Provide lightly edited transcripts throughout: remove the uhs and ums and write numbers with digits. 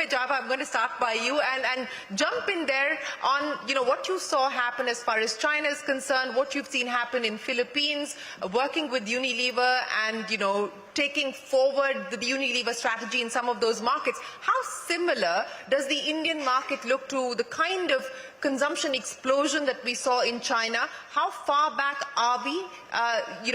Java, I'm going to start by you and jump in there on, what you saw happen as far as China is concerned, what you've seen happen in Philippines, working with Unilever and, taking forward the Unilever strategy in some of those markets. How similar does the Indian market look to the kind of consumption explosion that we saw in China? How far back are we,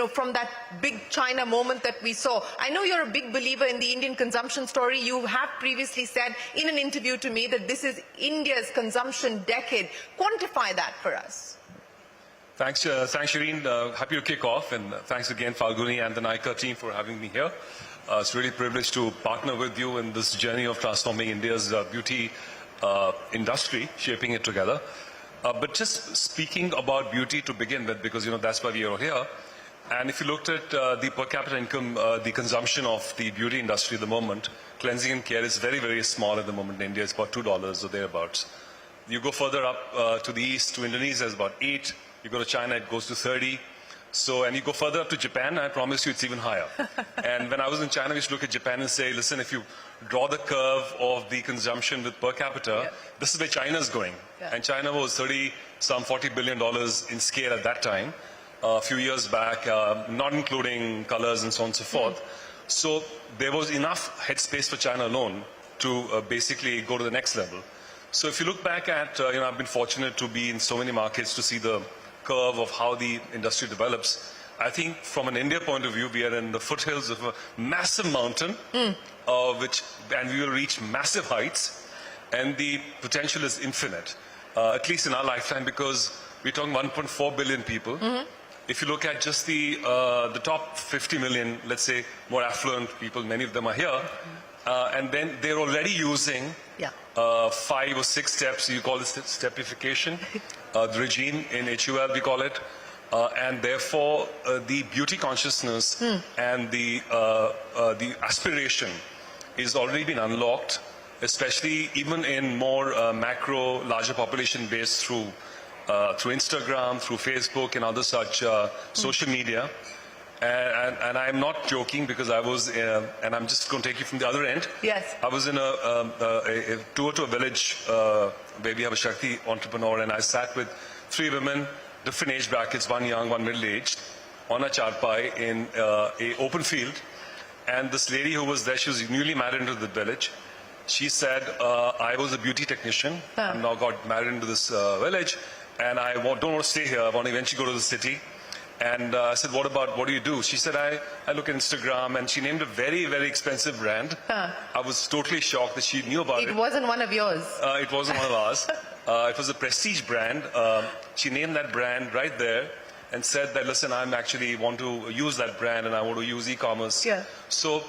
from that big China moment that we saw? I know you're a big believer in the Indian consumption story. You have previously said in an interview to me that this is India's consumption decade. Quantify that for us. Thanks, Shireen. Happy to kick off, and thanks again, Falguni and the Nykaa team for having me here. It's really a privilege to partner with you in this journey of transforming India's beauty industry, shaping it together. But just speaking about beauty to begin with, because that's why we are here. And if you looked at the per capita income, the consumption of the beauty industry at the moment, cleansing and care is very, very small at the moment in India. It's about $2 or thereabouts. You go further up to the east, to Indonesia, it's about 8. You go to China, it goes to 30. So, and you go further up to Japan, I promise you it's even higher. And when I was in China, we used to look at Japan and say, listen, if you draw the curve of the consumption with per capita, this is where China's going. And China was $40 billion in scale at that time, a few years back, not including colors and so on and so forth. So there was enough headspace for China alone to basically go to the next level. So if you look back at, I've been fortunate to be in so many markets to see the curve of how the industry develops. I think from an India point of view, we are in the foothills of a massive mountain, and we will reach massive heights, and the potential is infinite, at least in our lifetime, because we're talking 1.4 billion people. If you look at just the top 50 million, let's say, more affluent people, many of them are here, and then they're already using 5 or 6 steps. You call it stepification, the regime in HUL we call it, and therefore the beauty consciousness and the aspiration is already been unlocked, especially even in more macro, larger population base through Instagram, through Facebook and other such social media. And I'm not joking, because I was, and I'm just going to take you from the other end. Yes. I was in a tour to a village where we have a Shakti entrepreneur, and I sat with 3 women, different age brackets, one young, one middle-aged, on a charpai in a open field. And this lady who was there, she was newly married into the village. She said, I was a beauty technician, and now got married into this village, and I don't want to stay here, I want to eventually go to the city. And I said, what do you do? She said, I look at Instagram, and she named a very, very expensive brand. I was totally shocked that she knew about it. It wasn't one of yours. It wasn't one of ours. It was a prestige brand. She named that brand right there and said that, listen, I'm actually want to use that brand, and I want to use e-commerce. So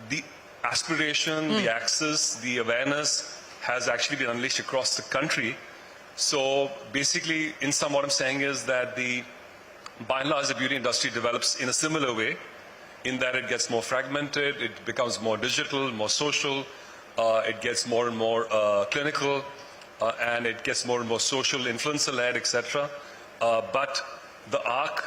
the aspiration, the access, the awareness has actually been unleashed across the country. So basically, in sum, what I'm saying is that by and large, the beauty industry develops in a similar way, in that it gets more fragmented, it becomes more digital, more social, it gets more and more clinical, and it gets more and more social, influencer-led, etc. But the arc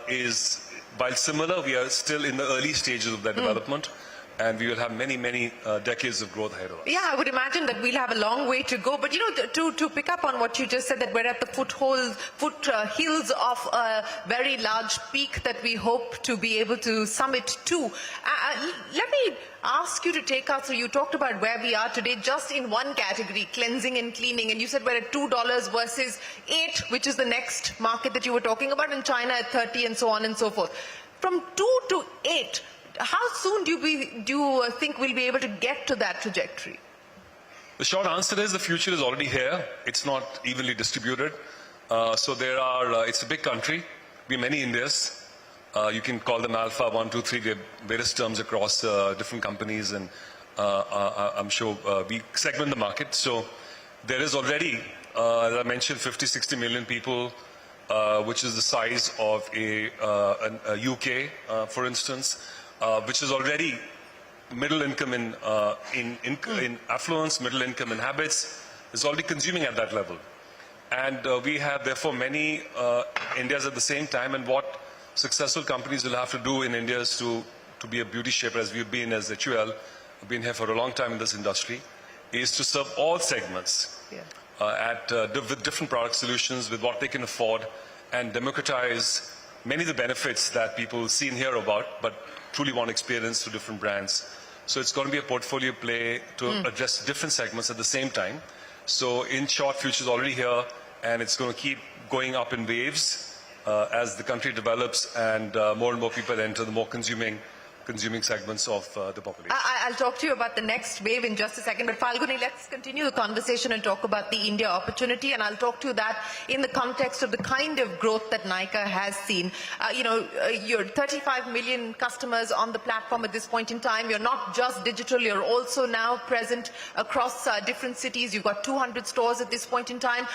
is, while similar, we are still in the early stages of that development. And we will have many, many decades of growth ahead of us. Yeah, I would imagine that we'll have a long way to go. But, to pick up on what you just said, that we're at the foothills of a very large peak that we hope to be able to summit to. Let me ask you to take us through. You talked about where we are today just in one category, cleansing and cleaning. And you said we're at $2 versus 8, which is the next market that you were talking about, and China at 30 and so on and so forth. From 2 to 8, how soon do you think we'll be able to get to that trajectory? The short answer is the future is already here. It's not evenly distributed. So there are, it's a big country. We have many Indias. You can call them Alpha, 1, 2, 3. We have various terms across different companies, and I'm sure we segment the market. So there is already, as I mentioned, 50, 60 million people, which is the size of a UK, for instance. Which is already middle income in affluence, middle income in habits, is already consuming at that level. And we have therefore many Indias at the same time, and what successful companies will have to do in India is to be a beauty shaper, as we've been as HUL. We've been here for a long time in this industry. is to serve all segments with different product solutions, with what they can afford, and democratize many of the benefits that people see and hear about, but truly want to experience through different brands. So it's going to be a portfolio play to address different segments at the same time. So in short, Future is already here, and it's going to keep going up in waves as the country develops and more people enter the more consuming segments of the population. I'll talk to you about the next wave in just a second, but Falguni, let's continue the conversation and talk about the India opportunity, and I'll talk to you that in the context of the kind of growth that Nykaa has seen. You're 35 million customers on the platform at this point in time. You're not just digital, you're also now present across different cities. You've got 200 stores at this point in time.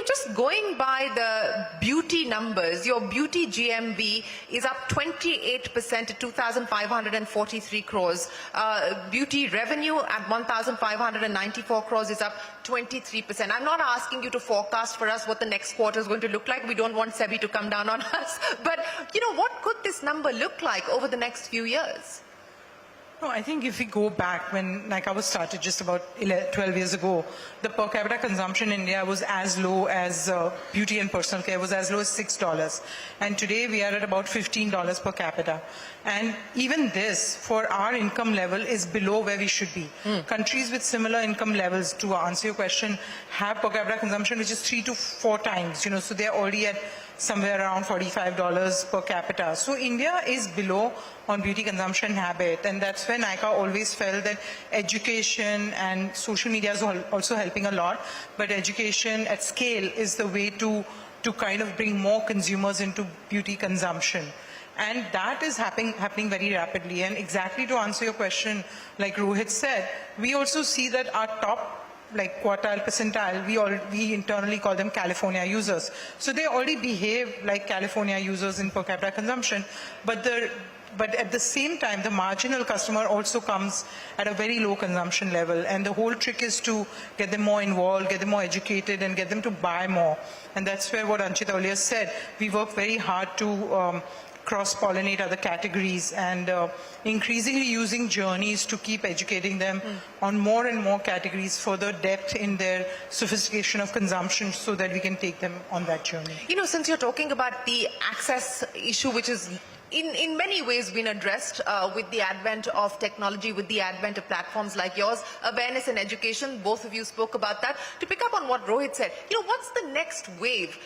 Just going by the beauty numbers, your beauty GMV is up 28% to 2,543 crores. Beauty revenue at 1,594 crores is up 23%. I'm not asking you to forecast for us what the next quarter is going to look like. We don't want SEBI to come down on us. But, what could this number look like over the next few years? No, I think if we go back when Nykaa was started just about 12 years ago, the per capita consumption in India was as low as beauty and personal care was as low as $6. And today we are at about $15 per capita. And even this, for our income level, is below where we should be. Countries with similar income levels, to answer your question, have per capita consumption which is 3 to 4 times. So they're already at somewhere around $45 per capita. So India is below on beauty consumption habit, and that's where Nykaa always felt that education and social media is also helping a lot, but education at scale is the way to kind of bring more consumers into beauty consumption. And that is happening very rapidly. And exactly to answer your question, like Rohit said, we also see that our top quartile, percentile, we internally call them California users. So they already behave like California users in per capita consumption, but at the same time, the marginal customer also comes at a very low consumption level. And the whole trick is to get them more involved, get them more educated, and get them to buy more. And that's where what Anchit earlier said, we work very hard to cross-pollinate other categories and increasingly using journeys to keep educating them on more and more categories, further depth in their sophistication of consumption so that we can take them on that journey. Since you're talking about the access issue, which is in many ways been addressed with the advent of technology, with the advent of platforms like yours, awareness and education, both of you spoke about that. To pick up on what Rohit said, what's the next wave?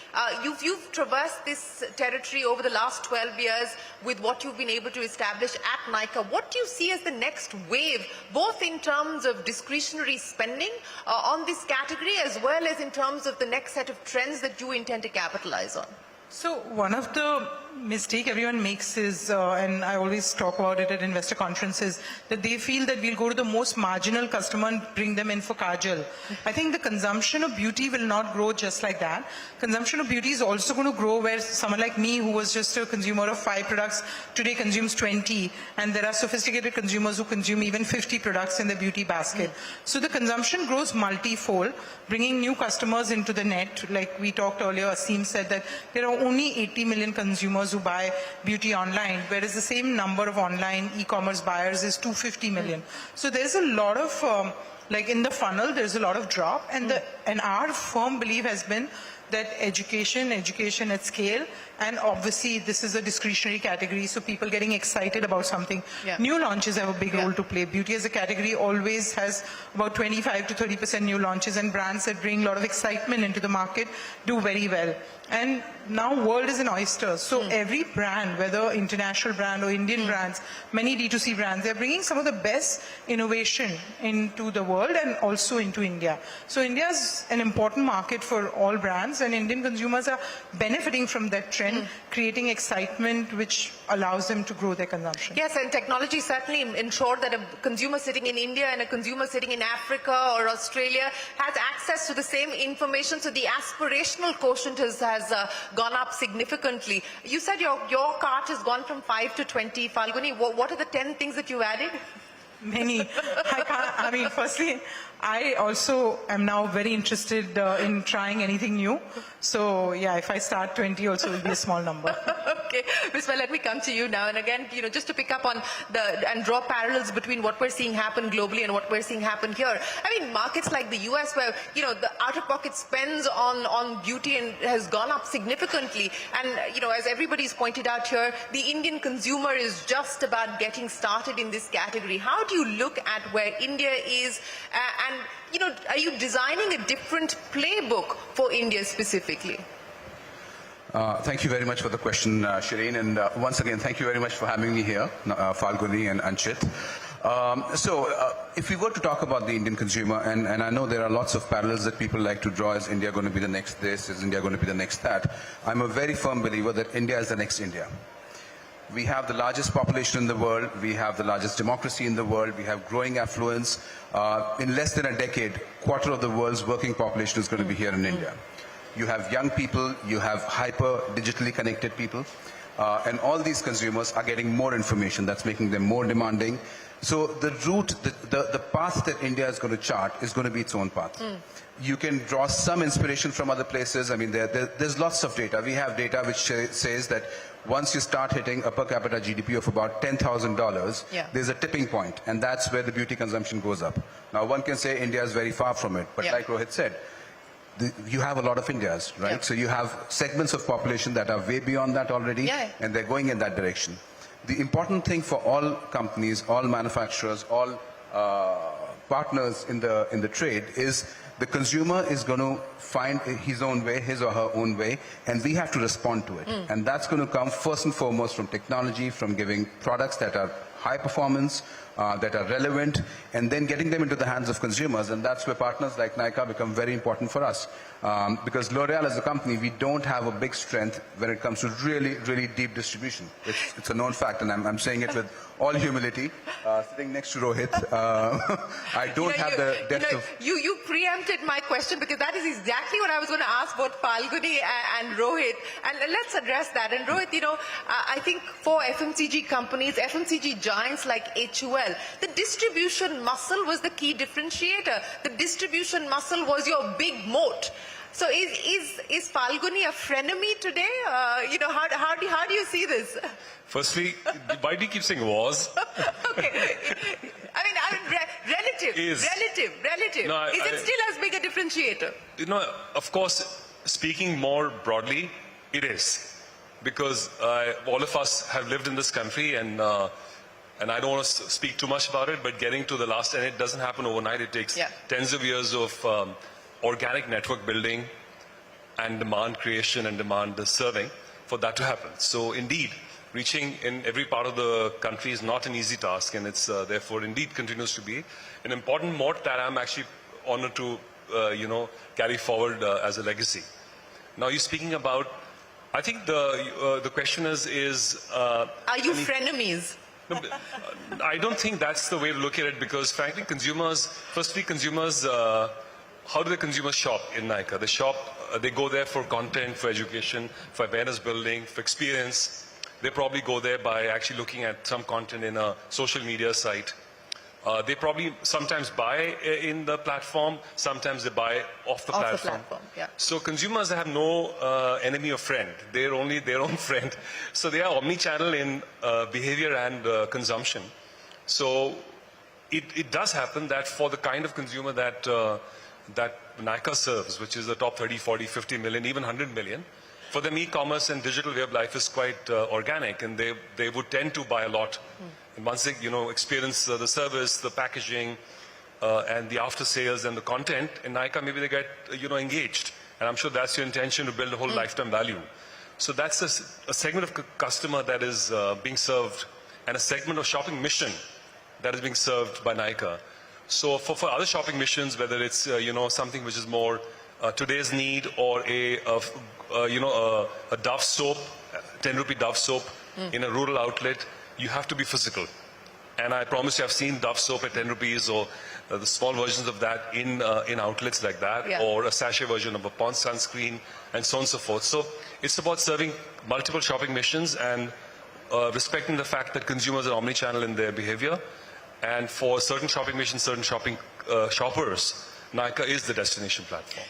You've traversed this territory over the last 12 years with what you've been able to establish at Nykaa. What do you see as the next wave, both in terms of discretionary spending on this category, as well as in terms of the next set of trends that you intend to capitalize on? So one of the mistake everyone makes is, and I always talk about it at investor conferences, that they feel that we'll go to the most marginal customer and bring them in for Kajal. I think the consumption of beauty will not grow just like that. Consumption of beauty is also going to grow where someone like me, who was just a consumer of 5 products, today consumes 20, and there are sophisticated consumers who consume even 50 products in their beauty basket. So the consumption grows multifold, bringing new customers into the net. Like we talked earlier, Aseem said that there are only 80 million consumers who buy beauty online, whereas the same number of online e-commerce buyers is 250 million. So there's a lot of, in the funnel, there's a lot of drop, and our firm belief has been that education at scale, and obviously this is a discretionary category, so people getting excited about something. New launches have a big role to play. Beauty as a category always has about 25 to 30% new launches, and brands that bring a lot of excitement into the market do very well. And now world is an oyster, so every brand, whether international brand or Indian brands, many D2C brands, they're bringing some of the best innovation into the world and also into India. So India is an important market for all brands, and Indian consumers are benefiting from that trend, creating excitement which allows them to grow their consumption. Yes, and technology certainly ensured that a consumer sitting in India and a consumer sitting in Africa or Australia has access to the same information, so the aspirational quotient has gone up significantly. You said your cart has gone from 5 to 20. Falguni, what are the 10 things that you added? Many. Firstly, I also am now very interested in trying anything new. So, yeah, if I start 20 also, it will be a small number. Okay. Okay, Biswa, let me come to you now. And again, just to pick up on and draw parallels between what we're seeing happen globally and what we're seeing happen here. I mean, markets like the US where, the out-of-pocket spends on beauty has gone up significantly. And, as everybody's pointed out here, the Indian consumer is just about getting started in this category. How do you look at where India is and, are you designing a different playbook for India specifically? Thank you very much for the question, Shireen. And once again, thank you very much for having me here, Falguni and Anchit. If we were to talk about the Indian consumer, and I know there are lots of parallels that people like to draw, is India going to be the next this, is India going to be the next that? I'm a very firm believer that India is the next India. We have the largest population in the world, we have the largest democracy in the world, we have growing affluence. In less than a decade, quarter of the world's working population is going to be here in India. You have young people, you have hyper digitally connected people, and all these consumers are getting more information. That's making them more demanding. So the route, the path that India is going to chart is going to be its own path. You can draw some inspiration from other places. I mean, there's lots of data. We have data which says that once you start hitting a per capita GDP of about $10,000, there's a tipping point, and that's where the beauty consumption goes up. Now, one can say India is very far from it, but like Rohit said, you have a lot of Indias, right? So you have segments of population that are way beyond that already, and they're going in that direction. The important thing for all companies, all manufacturers, all partners in the trade is the consumer is going to find his own way, his or her own way, and we have to respond to it. And that's going to come first and foremost from technology, from giving products that are high performance, that are relevant, and then getting them into the hands of consumers. And that's where partners like Nykaa become very important for us. Because L'Oreal as a company, we don't have a big strength when it comes to really, really deep distribution. It's a known fact, and I'm saying it with all humility. Sitting next to Rohit, I don't have the depth of... You preempted my question, because that is exactly what I was going to ask both Falguni and Rohit. And let's address that. And Rohit, I think for FMCG companies, FMCG giants like HUL, the distribution muscle was the key differentiator. The distribution muscle was your big moat. So is Falguni a frenemy today? How do you see this? Firstly, why do you keep saying was? Okay. I mean, relative. No, is it still as big a differentiator? Of course, speaking more broadly, it is. Because all of us have lived in this country, and I don't want to speak too much about it, but getting to the last, and it doesn't happen overnight. It takes tens of years of organic network building and demand creation and demand serving for that to happen. So indeed, reaching in every part of the country is not an easy task, and it's therefore indeed continues to be an important moat that I'm actually honored to carry forward as a legacy. Now you're speaking about, I think the question is are you frenemies? No, I don't think that's the way to look at it, because frankly consumers, how do the consumers shop in Nykaa? They shop, they go there for content, for education, for awareness building, for experience. They probably go there by actually looking at some content in a social media site. They probably sometimes buy in the platform, sometimes they buy off the platform. So consumers have no enemy or friend. They're only their own friend. So they are omni-channel in behavior and consumption. So it does happen that for the kind of consumer that Nykaa serves, which is the top 30, 40, 50 million, even 100 million, for them e-commerce and digital way of life is quite organic, and they would tend to buy a lot. And once they experience the service, the packaging, and the after sales and the content in Nykaa, maybe they get engaged. And I'm sure that's your intention, to build a whole lifetime value. So that's a segment of customer that is being served, and a segment of shopping mission that is being served by Nykaa. So for other shopping missions, whether it's something which is more today's need, or a Dove soap, 10 rupee Dove soap in a rural outlet, you have to be physical. And I promise you, I've seen Dove soap at 10 rupees, or the small versions of that in outlets like that, or a sachet version of a Pond's sunscreen, and so on and so forth. So it's about serving multiple shopping missions and respecting the fact that consumers are omni-channel in their behavior. And for certain shopping missions, certain shoppers, Nykaa is the destination platform.